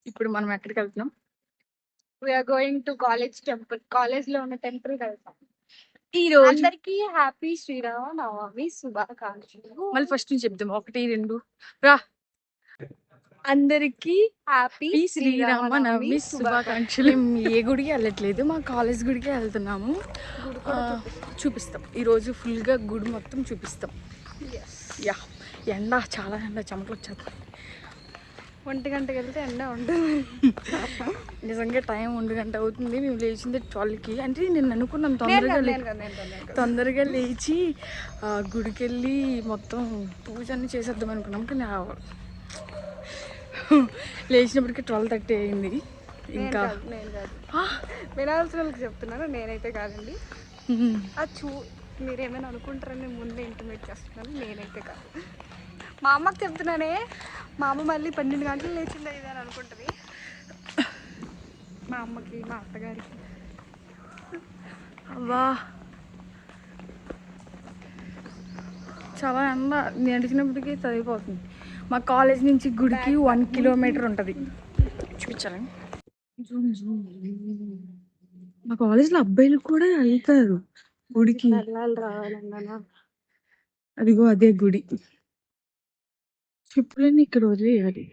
ఇప్పుడు మనం ఎక్కడికి వెళ్తున్నాం? We are going to college temple. College లో ఉన్న టెంపుల్ వెళ్తాం. ఈ రోజు అందరికి హ్యాపీ శ్రీరామ నవమి శుభాకాంక్షలు. మళ్ళీ ఫస్ట్ నుంచి చెప్దాం. 1 2 రా. అందరికి హ్యాపీ శ్రీరామ నవమి శుభాకాంక్షలు. మేము ఏ గుడికి వెళ్ళట్లేదు, మా కాలేజ్ గుడికి వెళ్తున్నాము. చూపిస్తాం ఈరోజు ఫుల్గా గుడి మొత్తం చూపిస్తాం. యా, ఎండ చాలా ఎండ, చెమటలు వచ్చేస్తాయి. 1 గంటకి వెళ్తే ఎండ ఉంటుంది. నిజంగా టైం 1 గంట అవుతుంది. మేము లేచింది 12కి. అంటే నేను అనుకున్నాం తొందరగా లేచి గుడికి వెళ్ళి మొత్తం పూజ అన్ని చేసేద్దాం అనుకున్నాం. కానీ లేచినప్పటికీ 12:30 అయింది. ఇంకా వినాల్సిన వాళ్ళకి చెప్తున్నాను, నేనైతే కాదండి. మీరేమైనా అనుకుంటారని ముందే ఇంటిమేట్ చేస్తున్నాను, నేనైతే కాదు. మా అమ్మకి చెప్తున్నానే, మా అమ్మ మళ్ళీ 12 గంటలు లేచిందా ఇది అని అనుకుంటుంది. మా అమ్మకి, మా అత్తగారికి. అవ్వా చాలా ఎండ, నడిచినప్పటికీ చదివిపోతుంది. మా కాలేజ్ నుంచి గుడికి 1 కిలోమీటర్ ఉంటుంది. చూపించాలి. మా కాలేజ్లో అబ్బాయిలు కూడా వెళ్తారు గుడికి. రావాలన్నా అదిగో అదే గుడి. చెప్పులన్నీ ఇక్కడ వదిలేయాలి.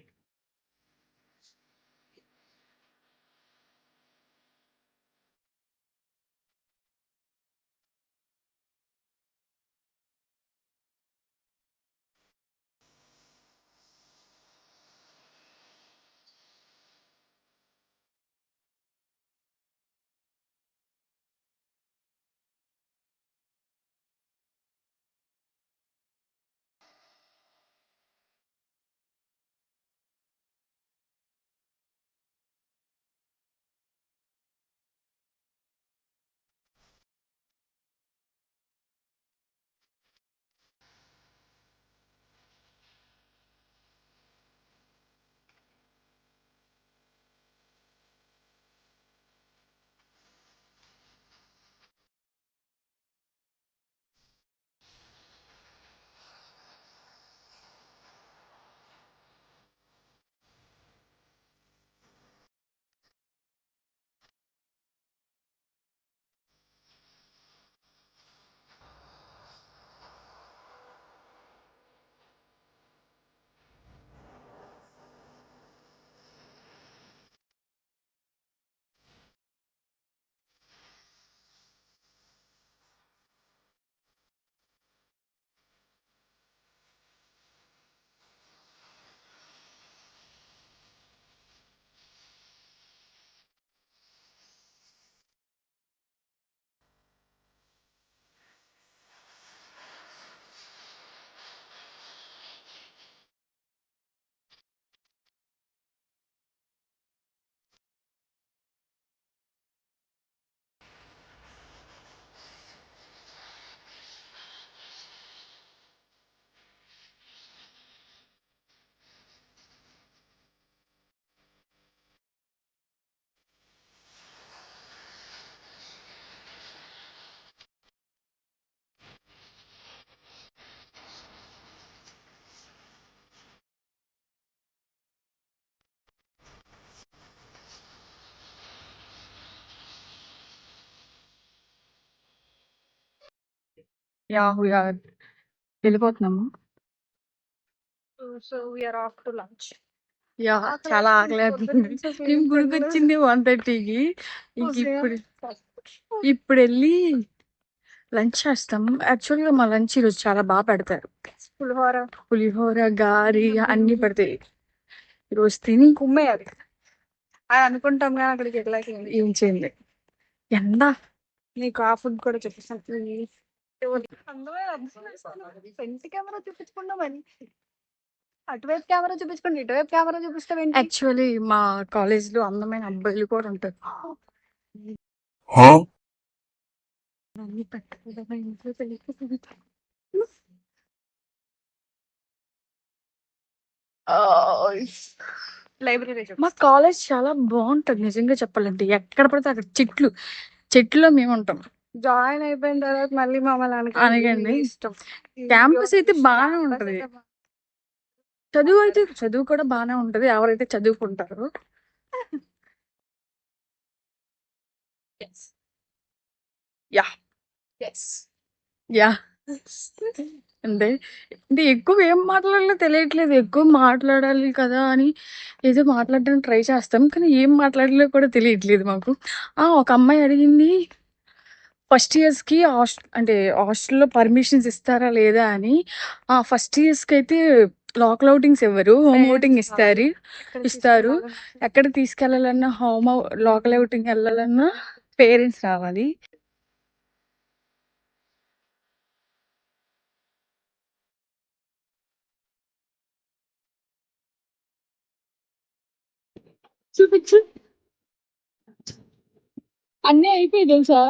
వెళ్ళిపోతున్నాము. So we're off to lunch. Yeah, చాలా ఆకలేస్తుంది. మేము గుడికి వచ్చింది 1:30కి. ఇంక ఇప్పుడు వెళ్ళి లంచ్ చేస్తాం. యాక్చువల్గా మా లంచ్ ఈరోజు చాలా బాగా పెడతారు. పులిహోర, గారి అన్ని పెడతాయి. ఈరోజు తిని కుమ్మేయాలి అది అనుకుంటాం కానీ అక్కడికి వెళ్ళాక ఏం చేయండి. ఎండ. నీకు ఆ ఫుడ్ కూడా చూపిస్తాను. ఫ్రంట్ కెమెరా చూపించుకున్నామని అటువైపు కెమెరా చూపించుకోండి, ఇటువైపు కెమెరా చూపిస్తాం. యాక్చువల్లీ మా కాలేజ్ లో అందమైన అబ్బాయిలు కూడా ఉంటారు. లైబ్రరీ మా కాలేజ్ చాలా బాగుంటది నిజంగా చెప్పాలంటే. ఎక్కడ పడితే అక్కడ చెట్లు మేము ఉంటాం. జాయిన్ అయిపోయిన తర్వాత మళ్ళీ మమ్మల్ని అనగండి. ఇష్టం. క్యాంపస్ అయితే బాగానే ఉంటది. చదువు కూడా బాగానే ఉంటది ఎవరైతే చదువుకుంటారో. యా యా అంటే అంటే ఎక్కువ ఏం మాట్లాడాలో తెలియట్లేదు. ఎక్కువ మాట్లాడాలి కదా అని ఏదో మాట్లాడడానికి ట్రై చేస్తాం. కానీ ఏం మాట్లాడాలో కూడా తెలియట్లేదు మాకు. ఒక అమ్మాయి అడిగింది ఫస్ట్ ఇయర్స్‌కి అంటే హాస్టల్‌లో పర్మిషన్స్ ఇస్తారా లేదా అని. ఫస్ట్ ఇయర్స్‌కైతే లాకల్ ఔటింగ్స్ ఇవ్వరు. హోమ్ ఔటింగ్ ఇస్తారు. ఎక్కడ తీసుకెళ్ళాలన్నా లోకల్ ఔటింగ్ ఎళ్ళాలన్నా పేరెంట్స్ రావాలి. చూపించు. అన్నీ అయిపోయాయి తెలుసా?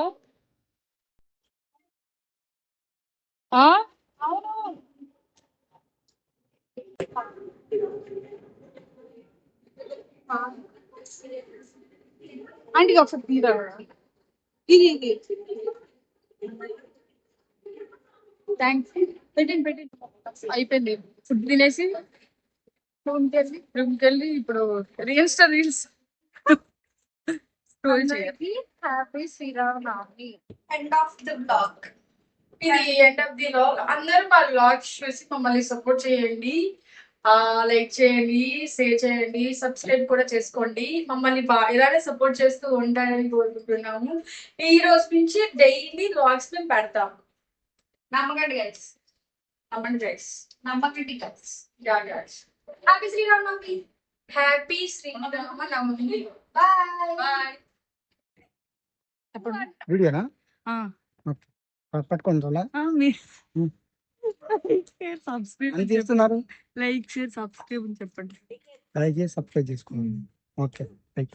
ఆ! ఆంటీకి ఒకసారి తీరా. ఇది. థ్యాంక్స్. పెట్టండి. అయిపోయింది. ఫుడ్ తినేసి రూమ్‌కెళ్ళి ఇప్పుడు రీల్స్ స్క్రోల్ చేయాలి. Happy Sri Ramanavami. End of the blog. ఇది ఎండ్ ఆఫ్ ది వ్లాగ్. అందరూ మా వ్లాగ్స్ చూసి మమ్మల్ని సపోర్ట్ చేయండి. లైక్ చేయండి, షేర్ చేయండి, సబ్స్క్రైబ్ కూడా చేసుకోండి. మమ్మల్ని ఇలానే సపోర్ట్ చేస్తూ ఉంటారని కోరుకుంటున్నాము. ఈ రోజు నుంచి డైలీ వ్లాగ్స్ మేము పెడతాము. నమ్మకండి గైస్. నమ్మకండి guys. Happy Sriramanavami. Happy Sriramanavami. Bye. వీడియోనా ఆ, పట్టుకోండి అలా మీరు ఉమ్. సబ్స్క్రైబ్ అని చేస్తున్నారు. లైక్ షేర్ సబ్స్క్రైబ్ అని చెప్పండి. అలాగే సబ్స్క్రైబ్ చేసుకోండి. Okay right.